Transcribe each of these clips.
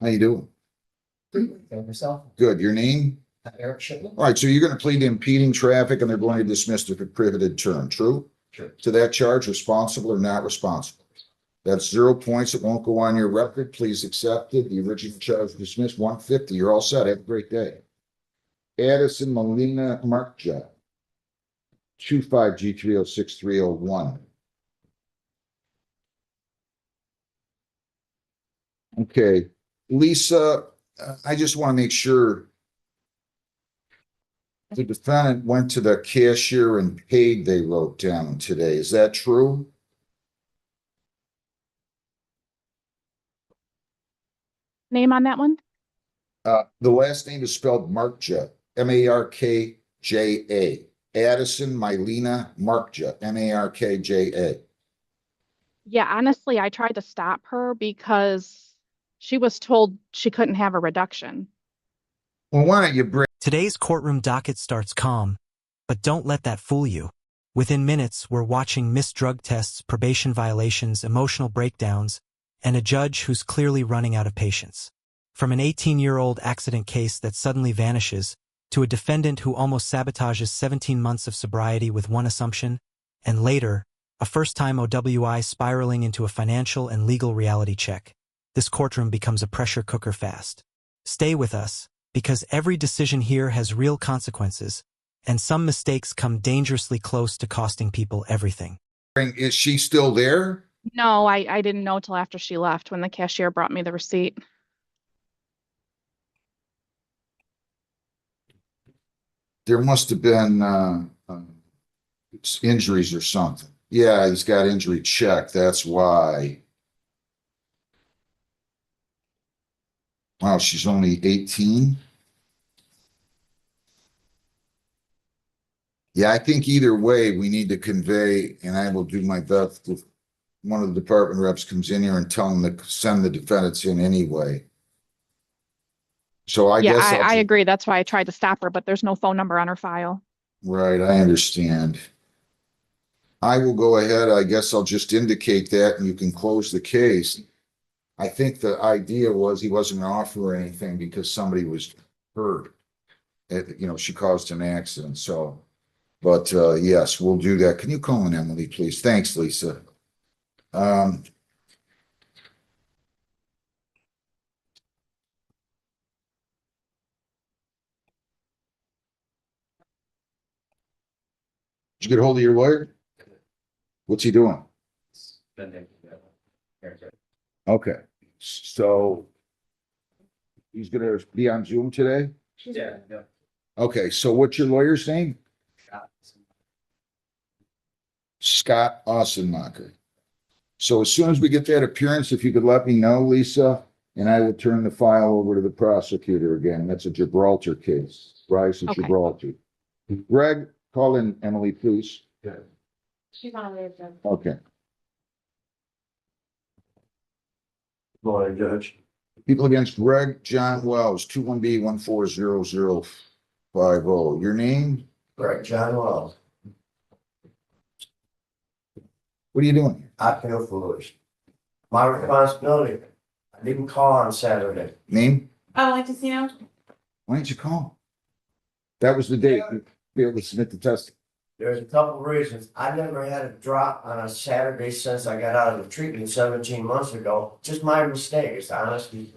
How you doing? And yourself, Good. Your name? Eric Shipman? All right, so you're going to plead to impeding traffic and they're going to dismiss the prohibited term, true? Sure. To that charge, responsible or not responsible? That's 0 points. It won't go on your record. Please accept it. The original charge dismissed, 150. You're all set. Have a great day. Addison Molina Markja, 25G306301. Okay, Lisa, I just want to make sure the defendant went to the cashier and paid, they wrote down today. Is that true? Name on that one? The last name is spelled Markja, Markja. Addison Mylena Markja, Markja. Yeah, honestly, I tried to stop her because she was told she couldn't have a reduction. Well, why don't you bring Today's courtroom docket starts calm, but don't let that fool you. Within minutes, we're watching missed drug tests, probation violations, emotional breakdowns, and a judge who's clearly running out of patience. From an 18-year-old accident case that suddenly vanishes, to a defendant who almost sabotages 17 months of sobriety with one assumption, and later, a first-time OWI spiraling into a financial and legal reality check, this courtroom becomes a pressure cooker fast. Stay with us, because every decision here has real consequences, and some mistakes come dangerously close to costing people everything. is she still there? No, I didn't know till after she left when the cashier brought me the receipt. There must have been injuries or something. Yeah, he's got injury check. That's why. Wow, she's only 18. Yeah, I think either way, we need to convey, and I will do my best if one of the department reps comes in here and tell them to send the defendants in anyway. So I Yeah, guess I agree. That's why I tried to stop her, but there's no phone number on her file. Right, I understand. I will go ahead. I guess I'll just indicate that and you can close the case. I think the idea was he wasn't going to offer anything because somebody was hurt. She caused an accident. So, but yes, we'll do that. Can you call in Emily, please? Thanks, Lisa. Did you get a hold of your lawyer? What's he doing? Okay, so he's gonna be on Zoom today? Yeah. Okay, so what's your lawyer's name? Scott Ossenmacher. So as soon as we get that appearance, if you could let me know, Lisa, and I will turn the file over to the prosecutor again. That's a Gibraltar case, Bryce of Okay. Gibraltar. Greg, call in Emily, please. Yeah. She's on the agenda. Okay. Morning, Judge. People against Greg John Wells, 21B140050. Your name? Greg John Wells. What are you doing here? I feel foolish. My responsibility. I didn't call on Saturday. Name? Like to see him. Why didn't you call? That was the date you'd be able to submit the test. There's a couple of reasons. I never had a drop on a Saturday since I got out of the treatment 17 months ago. Just my mistake, it's honestly.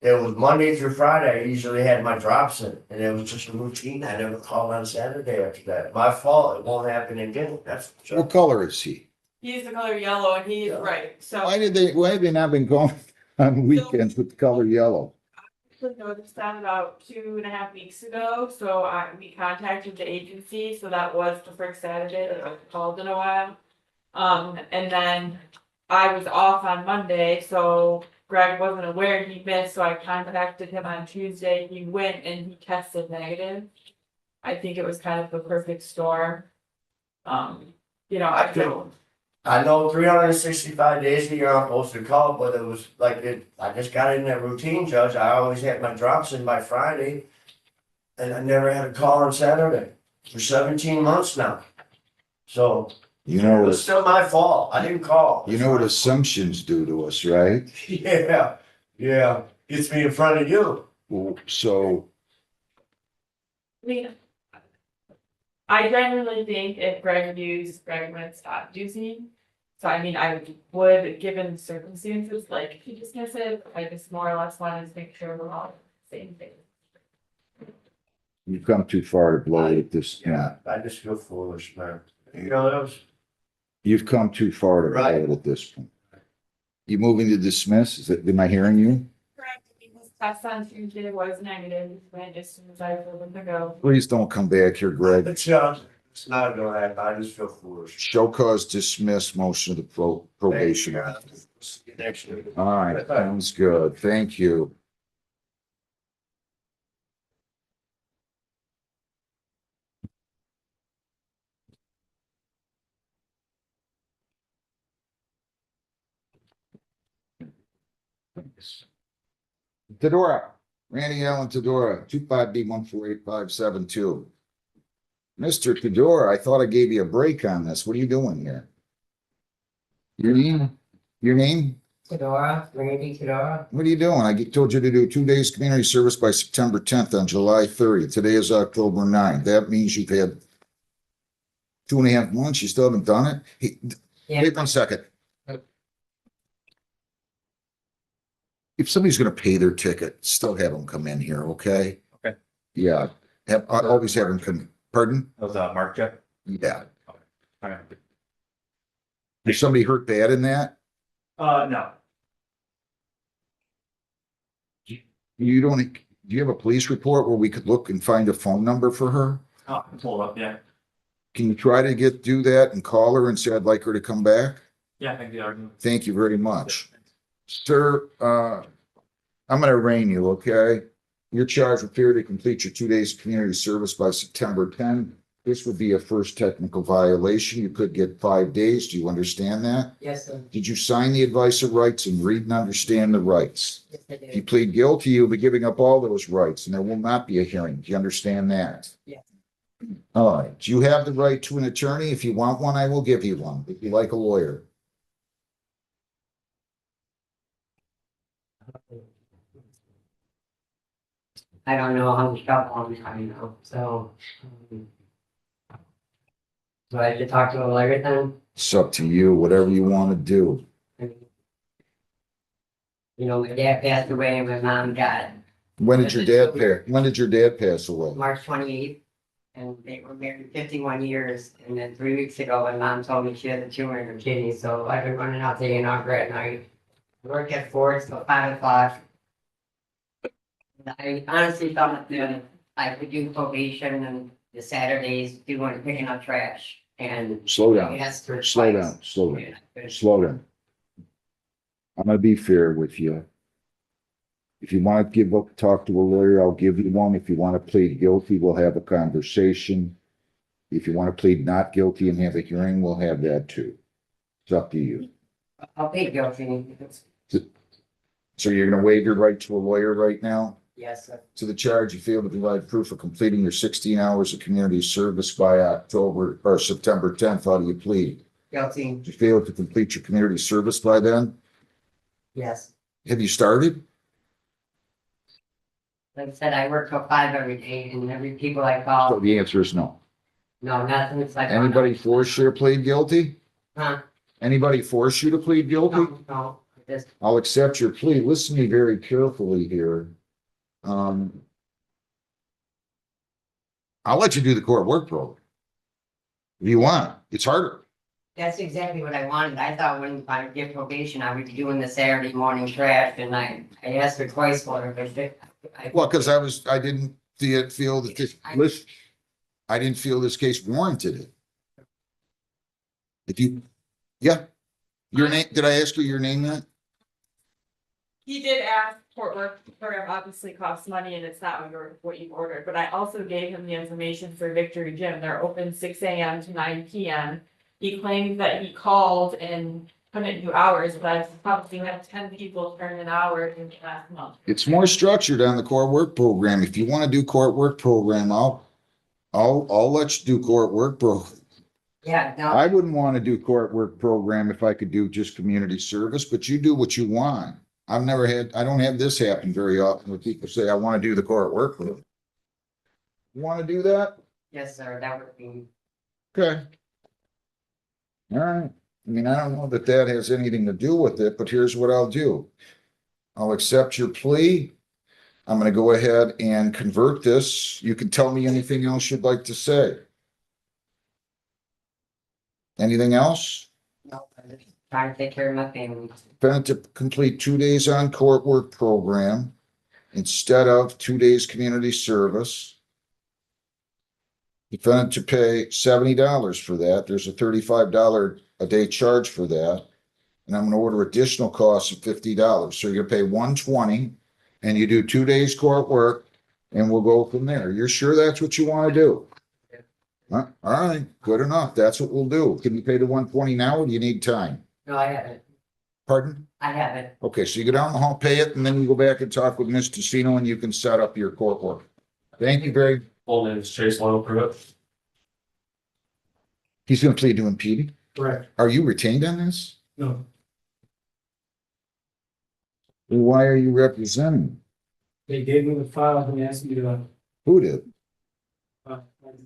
It was Monday through Friday. I usually had my drops in, and it was just a routine. I never called on Saturday after that. My fault. It won't happen again. That's for sure. What color is he? He's the color yellow and he's Yeah. right. So Why have they not been going on weekends with the color yellow? I noticed that about 2.5 weeks ago. So we contacted the agency. So that was the first Saturday that I called in a while. And then I was off on Monday, so Greg wasn't aware he missed. So I contacted him on Tuesday. He went and he tested negative. I think it was kind of the perfect storm. I know 365 days a year I'm supposed to call, but it was like I just got in that routine, Judge. I always had my drops in by Friday, and I never had a call on Saturday for 17 months now. So You it know, was still my fault. I didn't call. you know what assumptions do to us, right? Yeah, yeah. Gets me in front of you. So, I mean, I genuinely think if Greg used, Greg would stop using. So I mean, I would, given the circumstances, like, if you dismiss it, I just more or less wanted to make sure we're all the same thing. you've come too far to blow it at this, yeah. I just feel foolish, man. You know, that was. You've come too far to blow Right. it at this point. You moving to dismiss? Is it, am I hearing you? Correct, his test on Tuesday was negative, went as soon as I told him to go. Please don't come back here, Greg. It's not gonna happen. I just feel foolish. Show cause dismiss motion of the probation. Next week. All right, sounds good. Thank you. Tedora, Randy Allen Tedora, 25B148572. Mr. Tedora, I thought I gave you a break on this. What are you doing here? Your name? Your name? Fedora, Randy Fedora. What are you doing? Told you to do 2 days community service by September 10th on July 30th. Today is October 9th. That means you've had 2.5 months. You still haven't done it? Yeah. Wait 1 second. If somebody's gonna pay their ticket, still have them come in here, okay? Okay. Yeah, I always have them come, pardon? That was Mark Jeff. Yeah. Okay. Did somebody hurt bad in that? No. You don't, do you have a police report where we could look and find a phone number for her? Oh, pull it up, yeah. Can you try to do that and call her and say, I'd like her to come back? Yeah, I can do that. Thank you very much. Sir, I'm gonna arraign you, okay? You're charged with failure to complete your 2 days of community service by September 10th. This would be a first technical violation. You could get 5 days. Do you understand that? Yes, sir. Did you sign the advice of rights and read and understand the rights? Yes, I If you did. plead guilty, you'll be giving up all those rights and there will not be a hearing. Do you understand that? Yes. All right. Do you have the right to an attorney? If you want one, I will give you one. If you like a lawyer. I don't know how much trouble I'm having now, so. Do I have to talk to a lawyer then? It's up to you, whatever you want to do. I mean, you know, my dad passed away and my mom died When did your dad pass? When did your dad pass away? March 28th. And they were married 51 years, and then 3 weeks ago, my mom told me she had a tumor in her kidney, so I've been running out to A&R at night. I work at 4 till 5 o'clock. I honestly thought that I could do probation and the Saturdays doing picking up trash and. Slow down, I asked her slow twice. down, slow down, Yeah, slow down. I'm gonna be fair with you. If you want to talk to a lawyer, I'll give you one. If you want to plead guilty, we'll have a conversation. If you want to plead not guilty and have a hearing, we'll have that too. It's up to you. I'll plead guilty. So you're gonna waive your right to a lawyer right now? Yes, sir. To the charge, you failed to provide proof of completing your 16 hours of community service by October or September 10th. How do you plead? Guilty, Did you fail to complete your community service by then? yes. Have you started? Like I said, I work till 5 every day, and every people I So call, the answer is no. no, nothing, it's like. Anybody force you to plead guilty? Huh? Anybody force you to plead guilty? No, just, I'll accept your plea. Listen to me very carefully here. I'll let you do the court work program. If you want, it's harder. that's exactly what I wanted. I thought when I get probation, I would be doing the Saturday morning trash, and I asked her twice for her, but Well, because I didn't feel that this, listen, I didn't feel this case warranted it. If you, yeah, your name, did I ask you your name yet? He did ask, court work program obviously costs money and it's not what you ordered, but I also gave him the information for Victory Gym. They're open 6 AM to 9 PM. He claims that he called and couldn't do hours, but I've probably had 10 people turn an hour in the last month. It's more structured on the court work program. If you want to do court work program, I'll let you do court work program. yeah, no, I wouldn't want to do court work program if I could do just community service, but you do what you want. I don't have this happen very often where people say, I want to do the court work with them. You want to do that? Yes, sir, that would be, Okay. All right. I mean, I don't know that that has anything to do with it, but here's what I'll do. I'll accept your plea. I'm going to go ahead and convert this. You can tell me anything else you'd like to say. Anything else? no, I'm just trying to take care of my family. Defendant to complete 2 days on court work program instead of 2 days community service. Defendant to pay $70 for that. There's a $35 a day charge for that. And I'm gonna order additional costs of $50. So you're gonna pay $120 and you do 2 days court work and we'll go from there. You're sure that's what you wanna do? All right, good enough. That's what we'll do. Can you pay the $120 now or do you need time? No, I haven't, Pardon? I haven't. Okay, so you go down the hall, pay it, and then you go back and talk with Ms. Tessino and you can set up your court work. Thank you very. Full name is Chase Loyal Pruitt. He's gonna plead to impeding. Correct. Are you retained on this? No, Why are you representing? they gave me the file and asked me to, Who did?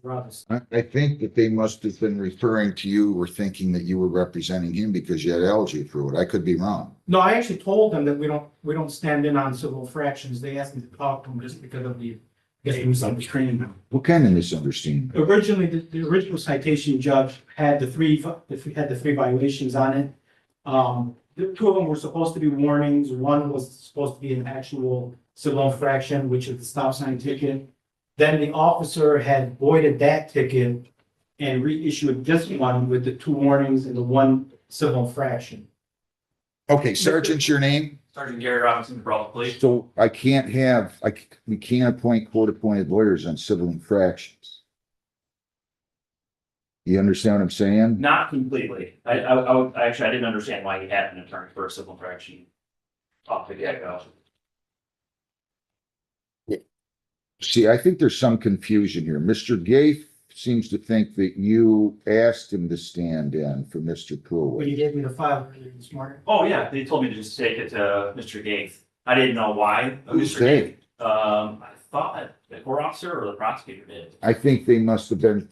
Robbins. I think that they must have been referring to you or thinking that you were representing him because you had allergy through it. I could be wrong. No, I actually told them that we don't stand in on civil infractions. They asked me to talk to them just because of the, I guess, misunderstanding. What kind of misunderstanding? Originally, the original citation judge had the three violations on it. The two of them were supposed to be warnings. One was supposed to be an actual civil infraction, which is the stop sign ticket. Then the officer had voided that ticket and reissued this one with the 2 warnings and the 1 civil infraction. Okay, Sergeant's your name? Sergeant Gary Robinson, Brawley Police. So we can't appoint court-appointed lawyers on civil infractions. You understand what I'm saying? Not completely. I actually, I didn't understand why he had an attorney for a civil infraction. Off the get-go. See, I think there's some confusion here. Mr. Gaith seems to think that you asked him to stand in for Mr. When Pruitt. you gave me the file earlier this morning. Oh, yeah, they told me to just take it to Mr. Gates. I didn't know why. Who's Mr. they? Gates. I thought the court officer or the prosecutor did. I think they must have been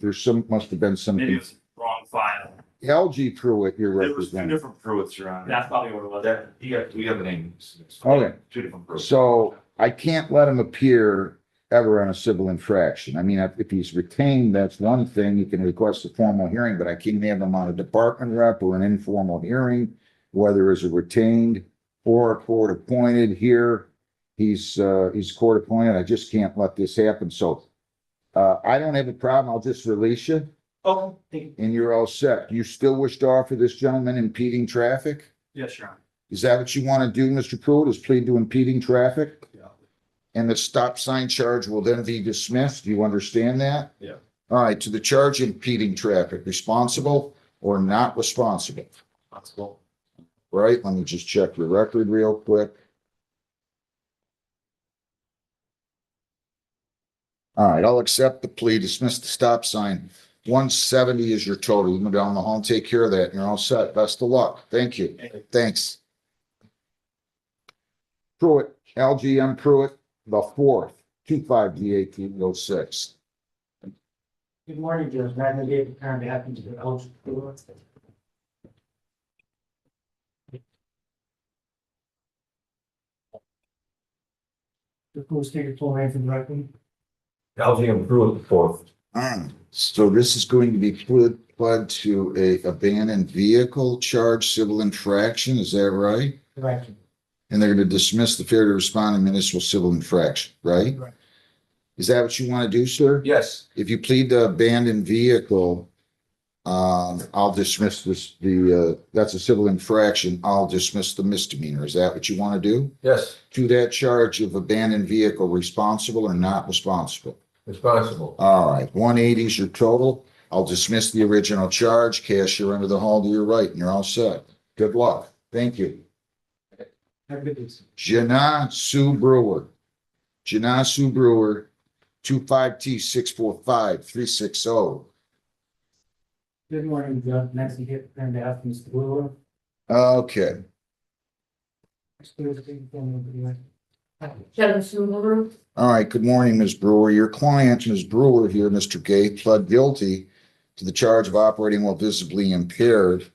some Maybe it was the wrong file. LG Pruitt you're There was two representing. different Pruitts, Your Honor. That's probably what it was. That, we have the names. Okay. Two different Pruitts. So I can't let him appear ever on a civil infraction. I mean, if he's retained, that's one thing. You can request a formal hearing, but I can't have him on a department rep or an informal hearing, whether as a retained or a court appointed here. He's court appointed. I just can't let this happen. So I don't have a problem. I'll just release you Oh, thank you. and you're all set. You still wish to offer this gentleman impeding traffic? Yes, Your Honor. Is that what you want to do, Mr. Pruitt, is plead to impeding traffic? Yeah. And the stop sign charge will then be dismissed? Do you understand that? Yeah. All right, to the charge impeding traffic, responsible or not responsible? Possible. Right, let me just check your record real quick. All right, I'll accept the plea, dismiss the stop sign. 170 is your total. You can go down the hall and take care of that. You're all set. Best of luck. Thank you. Thanks. Pruitt, LGM Pruitt, the 4th, 25D1806. Good morning, Judge. Matt David, on behalf of the Elgin. The full state of full name for the record. LGM Pruitt, the 4th. So this is going to be pled to a abandoned vehicle charge, civil infraction, is that right? Correct. And they're going to dismiss the failure to respond in municipal civil infraction, right? Right. Is that what you want to do, sir? Yes. If you plead to abandoned vehicle, I'll dismiss that's a civil infraction. I'll dismiss the misdemeanor. Is that what you want to do? Yes. To that charge of abandoned vehicle, responsible or not responsible? Responsible. All right, 180 is your total. I'll dismiss the original charge, cashier under the hall to your right, and you're all set. Good luck. Thank you. Have a good day. Jana Sue Brewer. Jana Sue Brewer, 25T645360. Good morning, Judge. Nancy here, on behalf of Mr. Brewer. Okay. Kevin Subaru. All right, good morning, Ms. Brewer. Your client, Ms. Brewer here, Mr. Gay, pled guilty to the charge of operating while visibly impaired.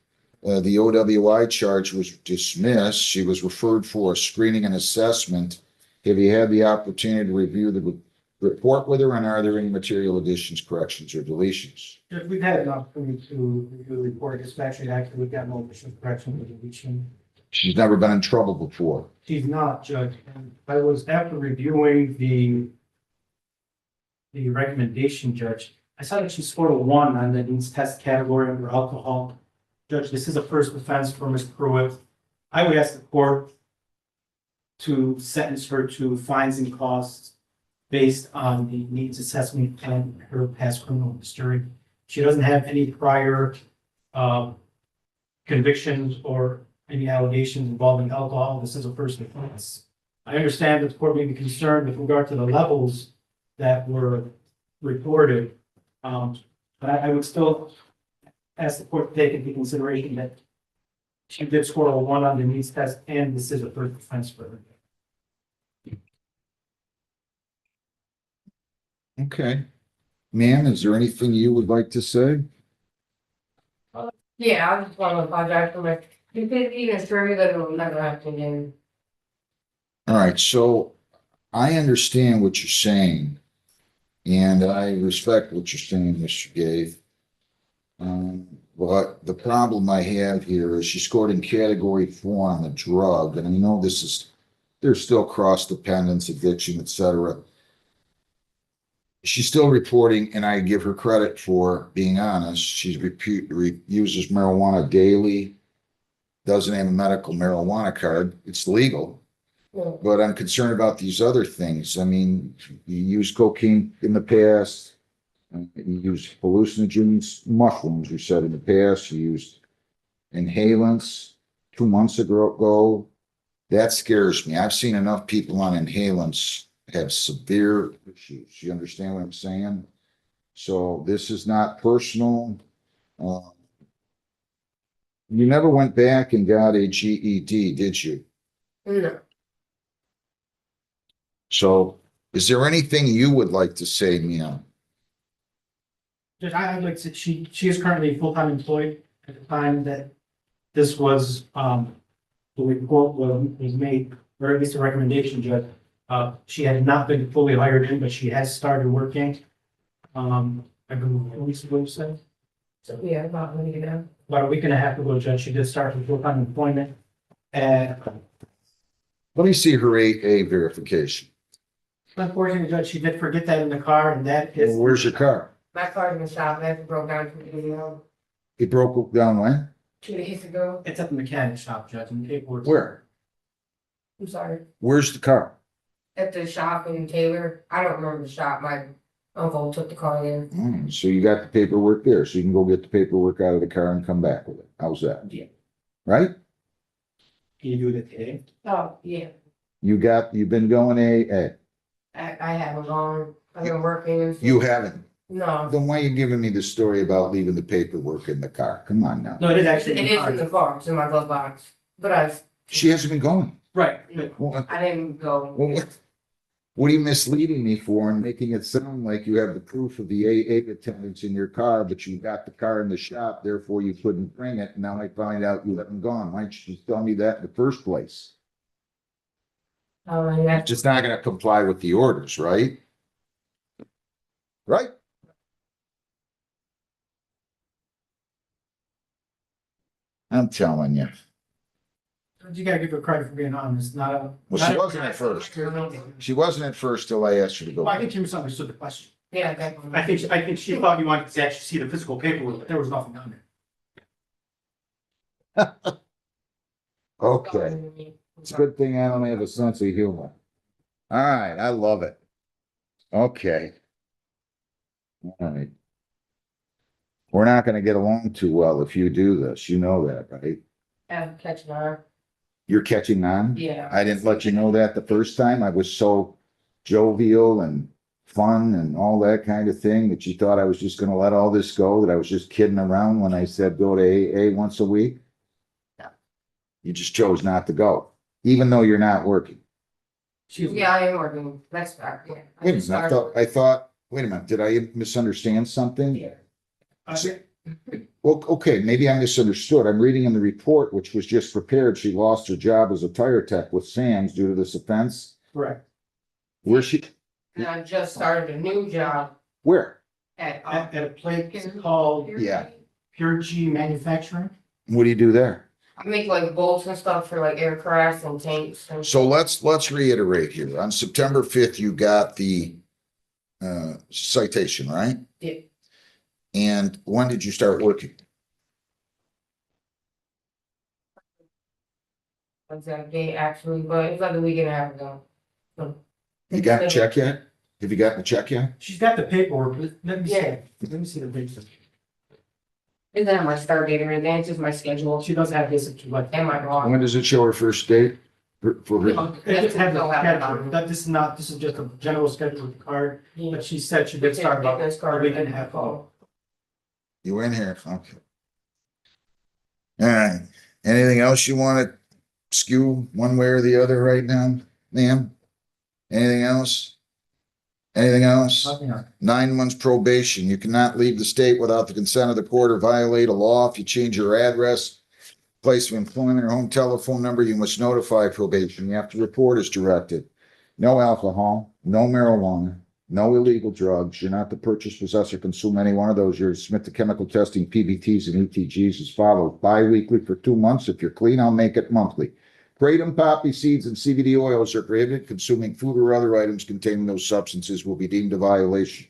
The OWI charge was dismissed. She was referred for a screening and assessment. Have you had the opportunity to review the report with her, and are there any material additions, corrections, or deletions? If we've had an opportunity to review the report, it's actually accurate, we've got no additional correction or deletion. She's never been in trouble before. She's not, Judge, and I was after reviewing the recommendation, Judge, I saw that she scored a 1 on the needs test category under alcohol. Judge, this is a first offense for Ms. Pruitt. I would ask the court to sentence her to fines and costs based on the needs assessment and her past criminal history. She doesn't have any prior convictions or any allegations involving alcohol. This is a first offense. I understand that the court may be concerned with regard to the levels that were reported. But I would still ask the court to take into consideration that she did score a 1 on the needs test, and this is a first offense for her. Okay. Ma'am, is there anything you would like to say? Yeah, I just want to apologize for my stupidity and sure that it will never happen again. All right, so I understand what you're saying, and I respect what you're saying, Mr. Gay. But the problem I have here is she scored in category 4 on the drug, and I know there's still cross dependence, addiction, etc. She's still reporting, and I give her credit for being honest. She uses marijuana daily, doesn't have a medical marijuana card. It's legal. Yeah. But I'm concerned about these other things. I mean, you used cocaine in the past. You used hallucinogens, mushrooms, you said in the past. You used inhalants 2 months ago. That scares me. I've seen enough people on inhalants have severe issues. You understand what I'm saying? So this is not personal. You never went back and got a GED, did you? No. So is there anything you would like to say, Mia? Judge, I'd like to, she is currently full-time employed at the time that this was, the report was made, or at least a recommendation, Judge. She had not been fully hired in, but she has started working. I believe, a week ago, you said? So, yeah, about a week ago. About a week and a half ago, Judge, she did start with full-time employment. And Let me see her AA verification. unfortunately, Judge, she did forget that in the car, and that is. Well, where's your car? My car's been stopped. It broke down 2 days ago. It broke down when? 2 days ago. It's at the mechanic shop, Judge, and paperwork. Where? I'm sorry. Where's the car? At the shop in Taylor. I don't remember the shop. My uncle took the car there. So you got the paperwork there, so you can go get the paperwork out of the car and come back with it. How's that? Yeah. Right? Can you do it today? Oh, yeah. You've been going AA. I haven't gone. I've been working and stuff. You haven't. No. Then why are you giving me the story about leaving the paperwork in the car? Come on now. No, it is actually. It is in the car. It's in my glove box. But She hasn't been going. Right. Well, I didn't go. what are you misleading me for and making it sound like you have the proof of the AA attendance in your car, but you got the car in the shop, therefore you couldn't bring it. And now I find out you haven't gone. Why didn't you tell me that in the first place? Oh, yeah. Just not gonna comply with the orders, right? Right? I'm telling you. You gotta give her credit for being honest, not a. Well, she wasn't at first. She wasn't at first till I asked her to go. Well, I think she misunderstood the question. Yeah, definitely. I think she thought you wanted to actually see the physical paperwork, but there was nothing on there. Okay, it's a good thing I don't have a sense of humor. All right, I love it. Okay. All right. We're not gonna get along too well if you do this, you know that, right? I'm catching on. You're catching on? Yeah. I didn't let you know that the first time. I was so jovial and fun and all that kind of thing that you thought I was just gonna let all this go, that I was just kidding around when I said go to AA once a week. No. You just chose not to go. even though you're not working. She's, Yeah, I am working, that's fact, yeah. I Wait a just minute, started- I thought, wait a minute, did I misunderstand something? Yeah. Well, okay, maybe I misunderstood. I'm reading in the report, which was just prepared, she lost her job as a tire tech with Sam's due to this offense. correct. Where's she, And I just started a new job where? at. At a place called Yeah. Pure G Manufacturing. What do you do there? I make like bolts and stuff for like aircraft and tanks and. So let's reiterate here. On September 5th, you got the citation, right? Yeah. And when did you start working? Exact date actually, but it's like a week and a half ago. So- You got a check yet? Have you gotten a check yet? She's got the paperwork, let me see, Yeah. let me see the paper. It's not my start date or anything, it's just my schedule She doesn't have this, but. and my boss. When does it show her first date? For her? It just have the schedule, that this is not, this is just a general schedule of the card, but she said she did start about This a card week and a half ago. You in here? Okay. All right. Anything else you want to skew one way or the other right now, ma'am? Anything else? Anything else? Nothing else. 9 months probation. You cannot leave the state without the consent of the court or violate a law. If you change your address, place of employment, or home telephone number, you must notify probation. You have to report as directed. No alcohol, no marijuana, no illegal drugs. You're not to purchase, possess, or consume any one of those. You're to submit to chemical testing, PBTs, and ETGs as follows. Bi-weekly for 2 months. If you're clean, I'll make it monthly. Kratom, poppy seeds, and CBD oils are prohibited. Consuming food or other items containing those substances will be deemed a violation.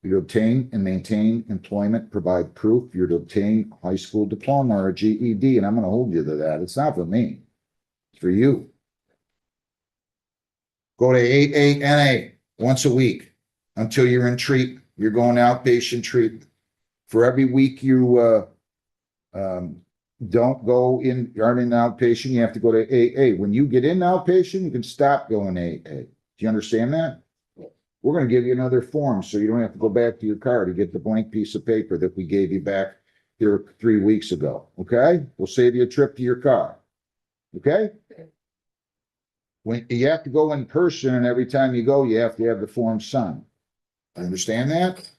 You're to obtain and maintain employment, provide proof. You're to obtain a high school diploma or a GED, and I'm going to hold you to that. It's not for me. It's for you. Go to 8ANA once a week until you're in treatment. You're going outpatient treatment. For every week you don't go in, aren't in outpatient, you have to go to AA. When you get in outpatient, you can stop going to AA. Do you understand that? We're going to give you another form so you don't have to go back to your car to get the blank piece of paper that we gave you back here 3 weeks ago. Okay? We'll save you a trip to your car. Okay? When you have to go in person, and every time you go, you have to have the form signed. Understand that?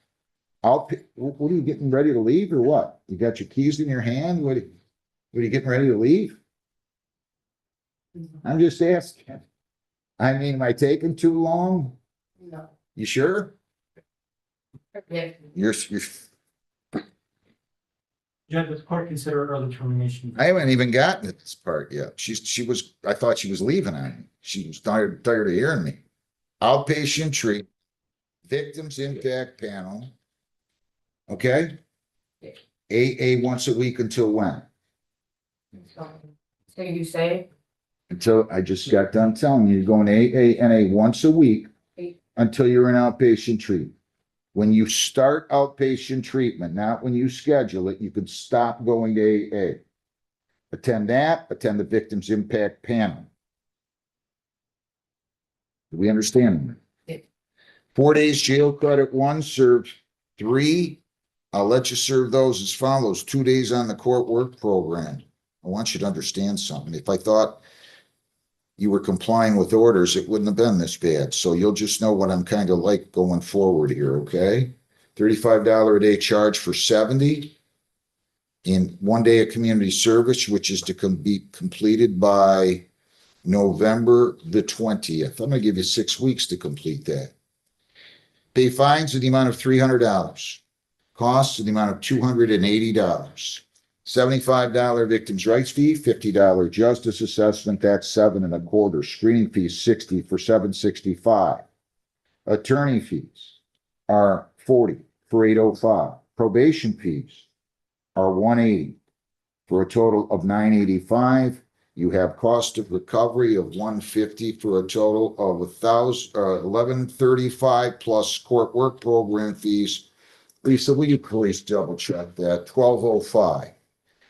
What are you getting ready to leave or what? You got your keys in your hand? What are you getting ready to leave? I'm just asking. I mean, am I taking too long? No. You sure? Yeah. You're Judge, the court consider early termination. I haven't even gotten to this part yet. I thought she was leaving on me. She was tired of hearing me. Outpatient treatment, victims impact panel. Okay? AA once a week until when? So you say? Until I just got done telling you, you're going to AA once a week until you're in outpatient treatment. When you start outpatient treatment, not when you schedule it, you can stop going to AA. Attend that, attend the victims impact panel. Do we understand? Yeah. 4 days jail credit 1, serve 3. I'll let you serve those as follows. 2 days on the court work program. I want you to understand something. If I thought you were complying with orders, it wouldn't have been this bad. So you'll just know what I'm kind of like going forward here, okay? $35 a day charge for 70. In 1 day of community service, which is to be completed by November the 20th. I'm going to give you 6 weeks to complete that. Pay fines in the amount of $300. Costs in the amount of $280. $75 victims' rights fee, $50 justice assessment, that's 7 1/4. Screening fees, $60 for 765. Attorney fees are $40 for 805. Probation fees are $180 for a total of $985. You have cost of recovery of $150 for a total of $1,135 plus court work program fees. Lisa, will you please double check that? $1,205.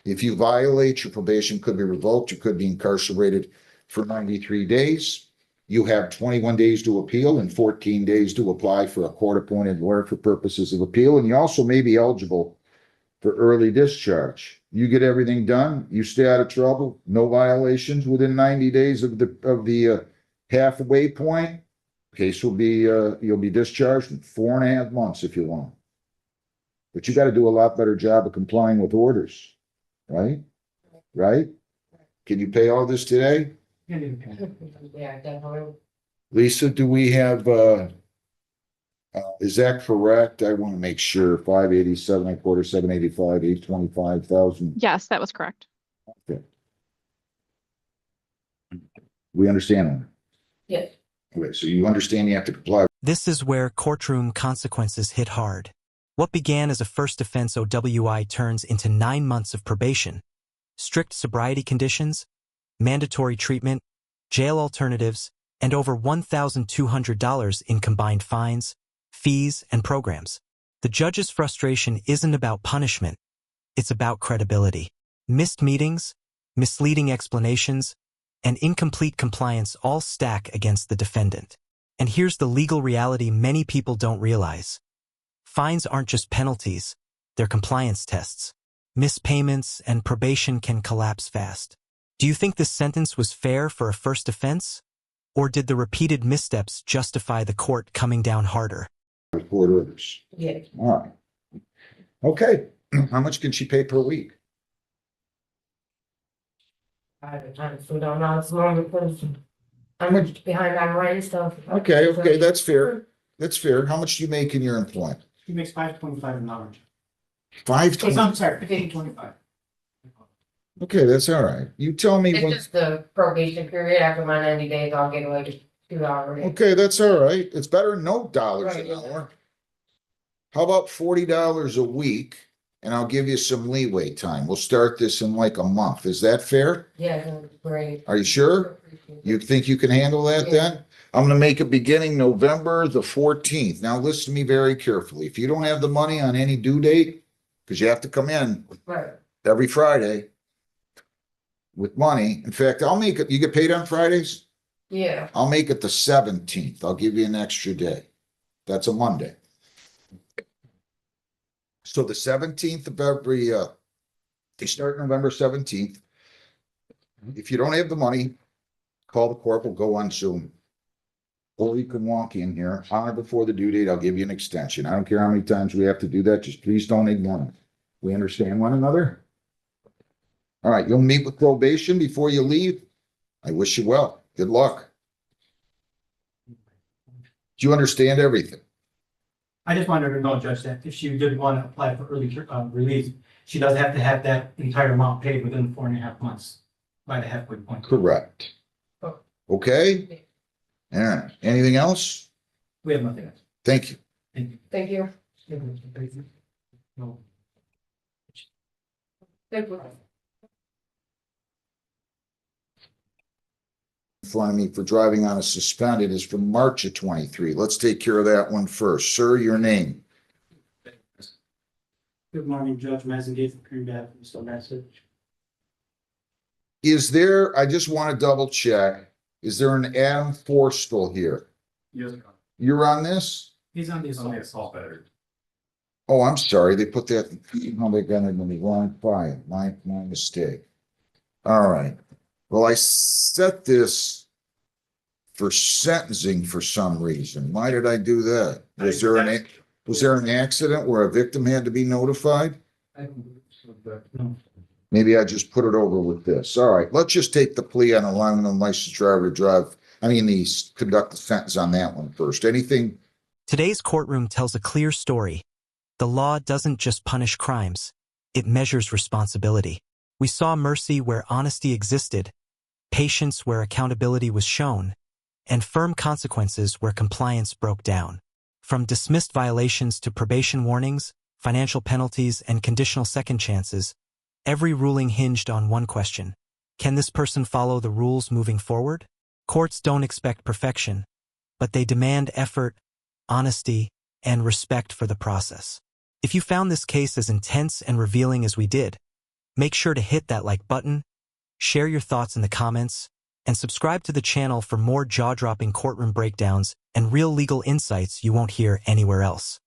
If you violate, your probation could be revoked. You could be incarcerated for 93 days. You have 21 days to appeal and 14 days to apply for a court-appointed lawyer for purposes of appeal. And you also may be eligible for early discharge. You get everything done, you stay out of trouble, no violations within 90 days of the halfway point. Case will be, you'll be discharged in 4.5 months if you want. But you got to do a lot better job of complying with orders, right? Right? Can you pay all this today? Yeah, definitely. Lisa, do we have, is that correct? I want to make sure, 587, a quarter, 785, 825,000. Yes, that was correct. Okay. We understand that? Yes. Okay, so you understand you have to comply. This is where courtroom consequences hit hard. What began as a first offense OWI turns into 9 months of probation, strict sobriety conditions, mandatory treatment, jail alternatives, and over $1,200 in combined fines, fees, and programs. The judge's frustration isn't about punishment. It's about credibility. Missed meetings, misleading explanations, and incomplete compliance all stack against the defendant. And here's the legal reality many people don't realize. Fines aren't just penalties, they're compliance tests. Missed payments and probation can collapse fast. Do you think this sentence was fair for a first offense? Or did the repeated missteps justify the court coming down harder? Court orders. Yeah. All right. Okay. How much can she pay per week? I honestly don't know, it's more because I'm behind on rent stuff. Okay, that's fair. That's fair. How much do you make in your employment? He makes $5.25 an hour. 520. I'm sorry, $15.25. Okay, that's all right. You tell me It's when. just the probation period, after my 90 days, I'll get like $2. Okay, that's all right. It's better than no dollars Right, an hour. How about $40 a week? And I'll give you some leeway time. We'll start this in like a month. Is that fair? Yeah, that's great. Are you sure? You think you can handle that Yeah. then? I'm gonna make it beginning November the 14th. Now listen to me very carefully. If you don't have the money on any due date, because you have to come in Right, every Friday with money. In fact, I'll make it, you get paid on Fridays? yeah, I'll make it the 17th. I'll give you an extra day. That's a Monday. So the 17th of every, they start November 17th. If you don't have the money, call the corporal, go on Zoom. Or you can walk in here, on or before the due date, I'll give you an extension. I don't care how many times we have to do that, just please don't ignore it. We understand one another? All right, you'll meet with probation before you leave. I wish you well. Good luck. Do you understand everything? I just wanted her to know, Judge, that if she did want to apply for early release, she does have to have that entire amount paid within 4.5 months by the halfway point. Correct. Okay? All right, anything else? We have nothing else. Thank you. thank you. No. Thank you. In front of me for driving on a suspended is from March of 23. Let's take care of that one first. Sir, your name? Good morning, Judge Mazengate from Green Bay, Mr. Message. Is there, I just want to double check, is there an Adam Forstall here? Yes. You're on this? He's on the Only assault. assault battery. Oh, I'm sorry, they put that, oh, they got it in the wrong file, my mistake. All right, well, I set this for sentencing for some reason. Why did I do that? Was there an accident where a victim had to be notified? No. Maybe I just put it over with this. All right, let's just take the plea on allowing a licensed driver to drive. Conduct the sentence on that one first. Anything? Today's courtroom tells a clear story. The law doesn't just punish crimes, it measures responsibility. We saw mercy where honesty existed, patience where accountability was shown, and firm consequences where compliance broke down. From dismissed violations to probation warnings, financial penalties, and conditional second chances, every ruling hinged on one question: can this person follow the rules moving forward? Courts don't expect perfection, but they demand effort, honesty, and respect for the process. If you found this case as intense and revealing as we did, make sure to hit that like button, share your thoughts in the comments, and subscribe to the channel for more jaw-dropping courtroom breakdowns and real legal insights you won't hear anywhere else.